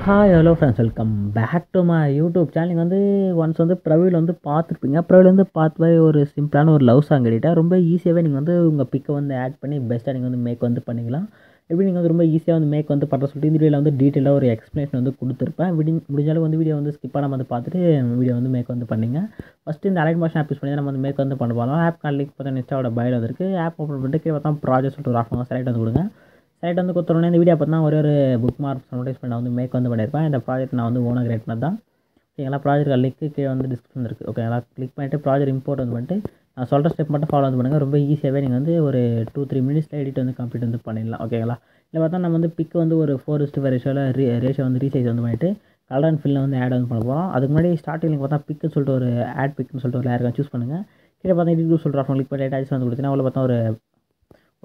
Hi hello friends, welcome back to my YouTube channel. நீங்கள் once profile பார்த்துருப்பீங்க. Profile பார்த்த மாதிரி ஒரு சிம்பிளான ஒரு லவ் சாங் எடிட்டாக ரொம்ப ஈஸியாகவே நீங்கள் உங்கள் பிக்கை ஆட் பண்ணி பெஸ்ட்டாக நீங்கள் மேக் பண்ணிக்கலாம். எப்படி நீங்கள் ரொம்ப ஈஸியாக மேக் பண்ணுற சொல்லிட்டு இந்த வீடியோவில் டீட்டெயிலாக ஒரு எக்ஸ்ப்ளனேஷன் கொடுத்துருப்பேன். முடிஞ்சாலும் வீடியோ ஸ்கிப்பாக நம்ம பார்த்துட்டு வீடியோ மேக் பண்ணிங்க. ஃபஸ்ட்டு இந்த அலைட் மோஷன் ஆப் யூஸ் பண்ணி நம்ம மேக் பண்ண போகிறோம். ஆப் கால் லிங்க் பார்த்தா இன்ஸ்டாவோட பயோவில் இருக்குது. ஆப் ஓப்பன் பண்ணிட்டு கீழே பார்த்தா ப்ராஜெக்ட் சொல்லிட்டு ஒரு ஆஃப் செலக்ட் கொடுங்க. சைட் கொடுத்தோடனே இந்த வீடியோ பார்த்தா ஒரு புக் மார்க் அட்வர்டைஸ்மெண்ட் நான் மேக் பண்ணியிருப்பேன். இந்த ப்ராஜெக்ட் நான் ஓனாக கிரியேட் பண்ணது தான். ஓகேங்களா, ப்ராஜெக்ட் லிங்க்கு கீழே டிஸ்கிரிப்ஷன் இருக்குது. ஓகேங்களா, கிளிக் பண்ணிட்டு ப்ராஜெக்ட் இம்போர்ட் பண்ணிட்டு நான் சொல்கிற ஸ்டெப் மட்டும் ஃபாலோ பண்ணுங்கள். ரொம்ப ஈஸியாகவே நீங்கள் ஒரு 2-3 மினிட்ஸில் எடிட் கம்ப்ளீட் பண்ணிடலாம். ஓகேங்களா, இல்லை பார்த்தா நம்ம பிக் ஒரு 4:5 ரேஷியோவில் ரேஷியோ ரீசைஸ் பண்ணிட்டு கலர் அண்ட் ஃபில்ல ஆட் பண்ண போகிறோம். அதுக்கு முன்னாடி ஸ்டார்டிங்கில் பார்த்தா பிக்குன்னு சொல்லிட்டு ஒரு ஆட் பிக்னு சொல்லிட்டு ஒரு லேயர் சூஸ் பண்ணுங்கள். கீழே பார்த்தா எடிட் சொல்கிற ஆப்ஷன் கிளிக் பண்ணி அட்டாச் கொடுத்தீங்கன்னா அவ்வளோ பார்த்தா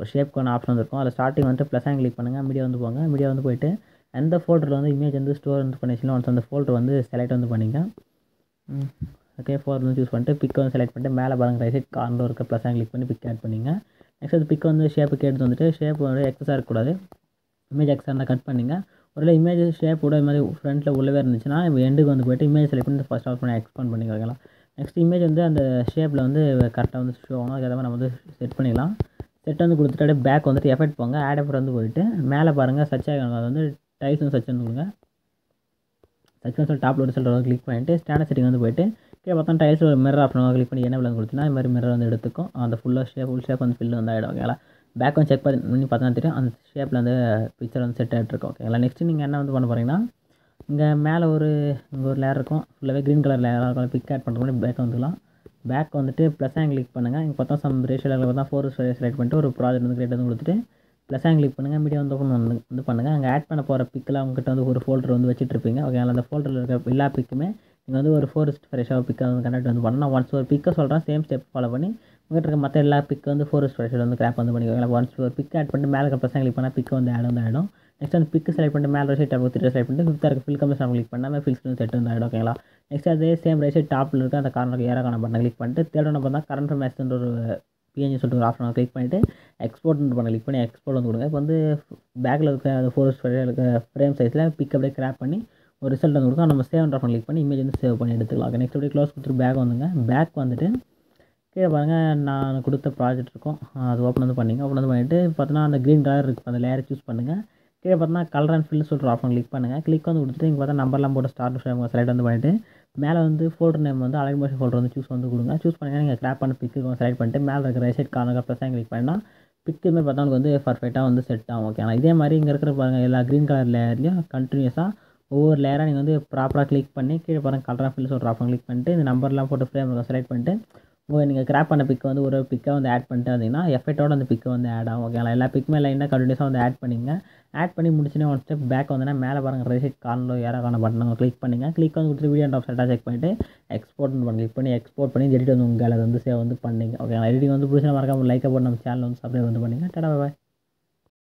ஒரு ஷேப்க்கான ஆப்ஷன் இருக்கும். அதில் ஸ்டார்டிங் ப்ளஸ் கிளிக் பண்ணுங்கள். மீடியா போங்க. மீடியா போயிட்டு எந்த ஃபோல்டரில் இமேஜ் ஸ்டோர் பண்ணிச்சுன்னா ஒன்ஸ் அந்த ஃபோல்டர் செலக்ட் பண்ணிங்க. ஓகே, ஃபோல்டர் சூஸ் பண்ணிட்டு பிக் செலக்ட் பண்ணிட்டு மேலே பாருங்கள் ரைட் சைட் கார்னர் இருக்க ப்ளஸ் கிளிக் பண்ணி பிக் ஆட் பண்ணிங்க. நெக்ஸ்ட் அது பிக் ஷேப்புக்கு எடுத்து ஷேப் எக்ஸஸாக இருக்கக்கூடாது. இமேஜ் எக்ஸாக கட் பண்ணிங்க. ஒரு இமேஜ் ஷேப்போட இது மாதிரி ஃப்ரண்ட்டில் உள்ளவே இருந்துச்சுன்னா எண்டுக்கு போய்ட்டு இமேஜ் செலக்ட் பண்ணி ஃபஸ்ட் ஆஃப் பண்ணி எக்ஸ்பாண்ட் பண்ணிக்கலாம். நெக்ஸ்ட் இமேஜ் அந்த ஷேப்பில் கரெக்டாக ஷோ ஆகும். அதை நம்ம செட் பண்ணிக்கலாம். செட் கொடுத்துட்டு அப்படியே பேக் எஃபெக்ட் போங்க. ஆட் எஃபெக்ட் போயிட்டு மேலே பாருங்கள் சர்ச் ஆகணும். அது டைல்ஸ் சர்ச் கொடுங்க. சர்ச் சொல்லி டாப்பில் ஒரு சொல்கிற கிளிக் பண்ணிவிட்டு ஸ்டாண்டர்ட் செட்டிங் போயிட்டு கீழே பார்த்தா டைல்ஸ் ஒரு மிரர் ஆப்ஷன் கிளிக் பண்ணி என்ன கொடுத்தீங்கன்னா இது மாதிரி மிரர் எடுத்துக்கும். அந்த ஃபுல் ஷேப் ஃபில் ஆகிடும். ஓகேங்களா, பேக் செக் பண்ணி பார்த்தா தெரியும் அந்த ஷேப்பில் பிக்சர் செட் ஆகிட்டு இருக்கும். ஓகேங்களா, நெக்ஸ்ட்டு நீங்கள் என்ன பண்ண போகிறீங்கன்னா இங்கே மேலே இங்கே ஒரு லேயர் இருக்கும். ஃபுல்லாகவே க்ரீன் கலர் லேயர் இருக்கும். பிக் ஆட் பண்ணுற மாதிரி பேக் வந்துக்கலாம். பேக் ப்ளஸ் கிளிக் பண்ணுங்கள். இங்கே பார்த்தா சம் ரேஷியோவில் பார்த்தா 4 செலக்ட் பண்ணிட்டு ஒரு ப்ராஜெக்ட் கிரியேட் கொடுத்துட்டு ப்ளஸ் கிளிக் பண்ணுங்கள். மீடியா பண்ணுங்கள். அங்கே ஆட் பண்ண போகிற பிக்கில் அவங்ககிட்ட ஒரு ஃபோல்டர் வச்சுட்ருப்பீங்க. ஓகேங்களா, அந்த ஃபோல்டரில் இருக்க எல்லா பிக்குமே நீங்கள் ஒரு 4:5 ரேஷியோ பிக்கை கனெக்ட் பண்ணணும். ஒன்ஸ் ஒரு பிக்கை சொல்கிறேன், சேம் ஸ்டெப் ஃபாலோ பண்ணி உங்கள்கிட்ட இருக்க மற்ற எல்லா பிக்கு 4:5 ரேஷியோவில் கிராப் பண்ணிக்கோங்க. ஒன்ஸ் ஒரு பிக் ஆட் பண்ணிட்டு மேலே ப்ளஸ் கிளிக் பண்ணால் பிக்கு ஆட் ஆகிடும். நெக்ஸ்ட் அந்த பிக்கு செலக்ட் பண்ணிட்டு மேலே ரைட் டாப் 3 செலக்ட் பண்ணிட்டு ஃபிஃப்த்தாக இருக்க ஃபில் கம்ப்ளீட் கிளிக் பண்ணால் ஃபில்ஸ் செட் ஆகிடும். ஓகேங்களா, நெக்ஸ்ட் அதே சேம் ரைட் சைட் டாப்பில் இருக்க அந்த கார்னருக்கு ஏறாக்கான பட்டனை கிளிக் பண்ணிட்டு தேர்ட் பார்த்தா கரண்ட் மேட்ச் ஒரு பிஎன்ஜி சொல்லிட்டு ஒரு ஆப்ஷன் கிளிக் பண்ணிவிட்டு எக்ஸ்போர்ட் பண்ண கிளிக் பண்ணி எக்ஸ்போர்ட் கொடுங்க. இப்போ பேக்கில் இருக்க அந்த 4 இருக்க ஃப்ரேம் சைஸில் பிக் அப்படியே கிராப் பண்ணி ஒரு ரிசல்ட் கொடுக்கும். நம்ம சேவ் ஆப்ஷன் கிளிக் பண்ணி இமேஜ் சேவ் பண்ணி எடுத்துக்கலாம். நெக்ஸ்ட் அப்படியே க்ளோஸ் கொடுத்துட்டு பேக் பேக் கீழே பாருங்கள் நான் கொடுத்த ப்ராஜெக்ட் இருக்கும். அது ஓப்பன் பண்ணிங்க. ஓப்பன் பண்ணிவிட்டு பார்த்தீங்கன்னா அந்த க்ரீன் கலர் இருக்குது அந்த லேயரை சூஸ் பண்ணுங்கள். கீழே பார்த்தீங்கன்னா கலர் அண்ட் ஃபில் சொல்கிற ஆப்ஷன் கிளிக் பண்ணுங்கள். கிளிக் கொடுத்துட்டு இங்கே பார்த்தா நம்பர்லாம் போட்டு ஸ்டார்ட் செலக்ட் பண்ணிவிட்டு மேலே folder name Alight Motion folder choose கொடுங்க. சூஸ் பண்ணிங்கன்னா நீங்கள் கிராப் பண்ண பிக்கு செலக்ட் பண்ணிட்டு மேலே இருக்கிற right side corner plus click பண்ணால் பிக்குமே பார்த்தா உங்களுக்கு பர்ஃபெக்டாக செட் ஆகும். ஓகே, ஆனால் இதே மாதிரி இங்கே இருக்கிற பாருங்கள் எல்லா க்ரீன் கலர் லேயர்லையும் கண்டினியூஸாக ஒவ்வொரு லேயராக நீங்கள் ப்ராப்பராக கிளிக் பண்ணி கீழே பாருங்கள் கலர் அண்ட் ஃபில் சொல்கிற ஆப்ஷன் கிளிக் பண்ணிட்டு இந்த நம்பர்லாம் போட்டு ஃப்ரேம் செலக்ட் பண்ணிட்டு நீங்கள் கிராப் பண்ண பிக்கை ஒரு பிக்கை ஆட் பண்ணிட்டு வந்தீங்கன்னா எஃபெக்டோட அந்த பிக்கை ஆட் ஆகும். ஓகேங்களா, எல்லா பிக்குமே லைனாக கண்டினியூஸாக ஆட் பண்ணிங்க. ஆட் பண்ணி முடிச்சுன்னா ஒன் ஸ்டெப் பேக் மேலே பாருங்கள் ரைட் சைட் கார்னர் ஏறாக்கான பட்டன் கிளிக் பண்ணிங்க. கிளிக் கொடுத்துட்டு வீடியோ அண்ட் ஆஃப் செட்டாக செக் பண்ணிட்டு எக்ஸ்போர்ட் கிளிக் பண்ணி எக்ஸ்போர்ட் பண்ணி எடிட் உங்கள் கேலரி சேவ் பண்ணிங்க. ஓகேங்களா, எடிட்டிங் பிடிச்சா மறக்காம லைக்கை போட்டு நம்ம சேனல் சப்ஸ்கிரைப் பண்ணிங்க. டாடா பாய்.